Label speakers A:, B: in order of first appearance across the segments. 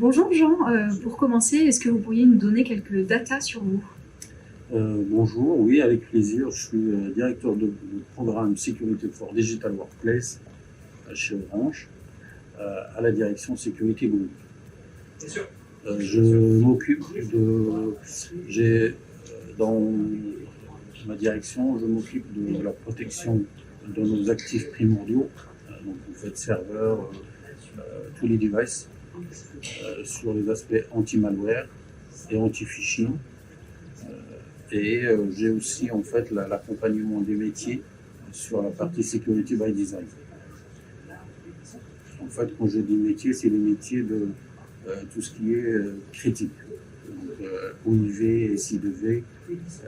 A: Bonjour Jean, pour commencer, est-ce que vous pourriez nous donner quelques datas sur vous?
B: Bonjour, oui, avec plaisir. Je suis directeur de programme Sécurité for Digital Workplace chez Orange, à la direction Sécurité Group. Je m'occupe dans ma direction, je m'occupe de la protection de nos actifs primordiaux, donc en fait serveurs, tous les devices, sur les aspects anti-malware et anti-phishing. J'ai aussi en fait l'accompagnement des métiers sur la partie Security by Design. En fait, quand je dis métier, c'est les métiers de tout ce qui est critique. Donc, OIV, SI2V,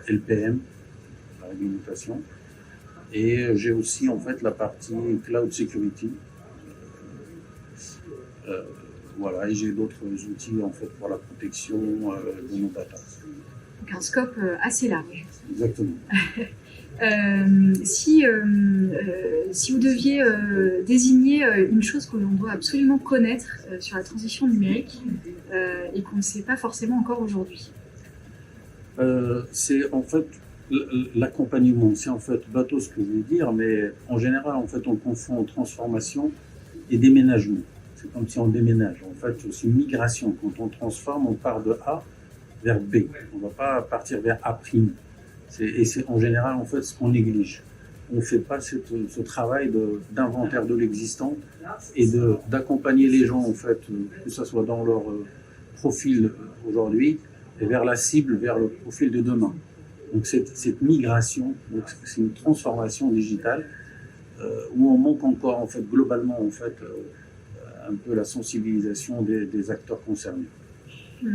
B: LPM, la réglementation. Et j'ai aussi en fait la partie Cloud Security. Voilà, et j'ai d'autres outils en fait pour la protection de nos data.
A: Donc un scope assez large.
B: Exactement.
A: Si vous deviez désigner une chose que l'on doit absolument connaître sur la transition numérique et qu'on ne sait pas forcément encore aujourd'hui.
B: C'est en fait l'accompagnement. C'est en fait bateau ce que je veux dire, mais en général, en fait, on confond transformation et déménagement. C'est comme si on déménage. En fait, c'est une migration. Quand on transforme, on part de A vers B. On ne va pas partir vers A'. Et c'est en général en fait ce qu'on néglige. On ne fait pas ce travail d'inventaire de l'existant et d'accompagner les gens en fait, que ce soit dans leur profil aujourd'hui et vers la cible, vers le profil de demain. Donc cette migration, c'est une transformation digitale où on manque encore en fait globalement en fait un peu la sensibilisation des acteurs concernés.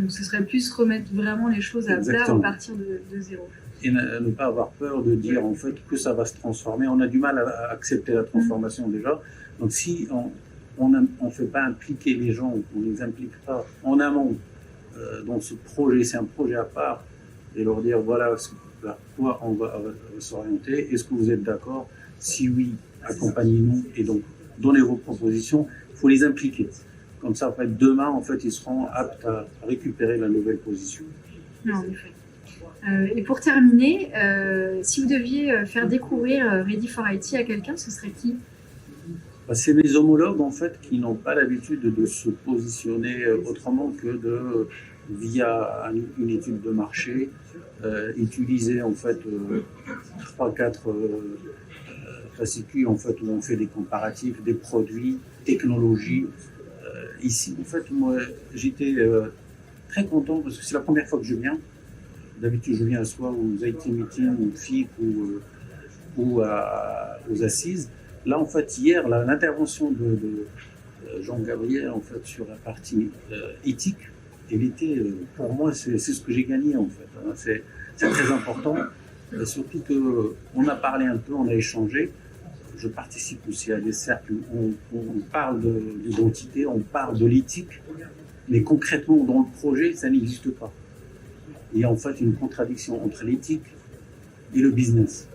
A: Ce serait plus remettre vraiment les choses à plat, repartir de zéro.
B: Et ne pas avoir peur de dire en fait que ça va se transformer. On a du mal à accepter la transformation déjà. Donc si on ne fait pas impliquer les gens, on ne les implique pas en amont dans ce projet, c'est un projet à part, et leur dire voilà vers quoi on va s'orienter, est-ce que vous êtes d'accord? Si oui, accompagnez-nous et donc donnez vos propositions, il faut les impliquer. Comme ça, en fait, demain, en fait, ils seront aptes à récupérer la nouvelle position.
A: Non, en effet. Et pour terminer, si vous deviez faire découvrir Ready for IT à quelqu'un, ce serait qui?
B: C'est mes homologues, en fait, qui n'ont pas l'habitude de se positionner autrement que via une étude de marché, utiliser, en fait, 3-4 fascicules, en fait, où on fait des comparatifs, des produits, technologies. Ici, en fait, moi, j'étais très content parce que c'est la première fois que je viens. D'habitude, je viens soit aux IT meetings, ou FIC, ou aux assises. Là, en fait, hier, l'intervention de Jean-Gabriel, en fait, sur la partie éthique, elle était, pour moi, c'est ce que j'ai gagné, en fait. C'est très important, surtout qu'on a parlé un peu, on a échangé. Je participe aussi à des cercles où on parle de l'identité, on parle de l'éthique, mais concrètement, dans le projet, ça n'existe pas. Il y a en fait une contradiction entre l'éthique et le business.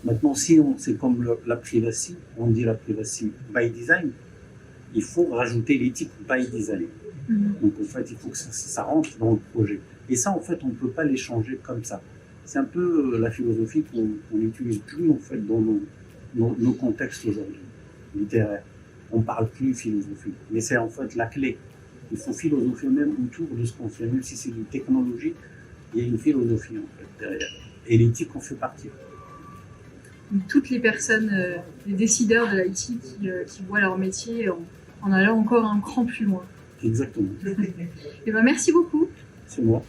B: Maintenant, si c'est comme la privacy, on dit la privacy by design, il faut rajouter l'éthique by design. Donc en fait, il faut que ça rentre dans le projet. Et ça, en fait, on ne peut pas l'échanger comme ça. C'est un peu la philosophie qu'on n'utilise plus en fait dans nos contextes aujourd'hui, littéraires. On ne parle plus philosophie, mais c'est en fait la clé. Il faut philosopher même autour de ce qu'on fait, même si c'est une technologie, il y a une philosophie en fait derrière. Et l'éthique en fait partie.
A: Toutes les personnes, les décideurs de l'IT qui voient leur métier en allant encore un cran plus loin.
B: Exactement.
A: Et ben merci beaucoup.
B: C'est moi.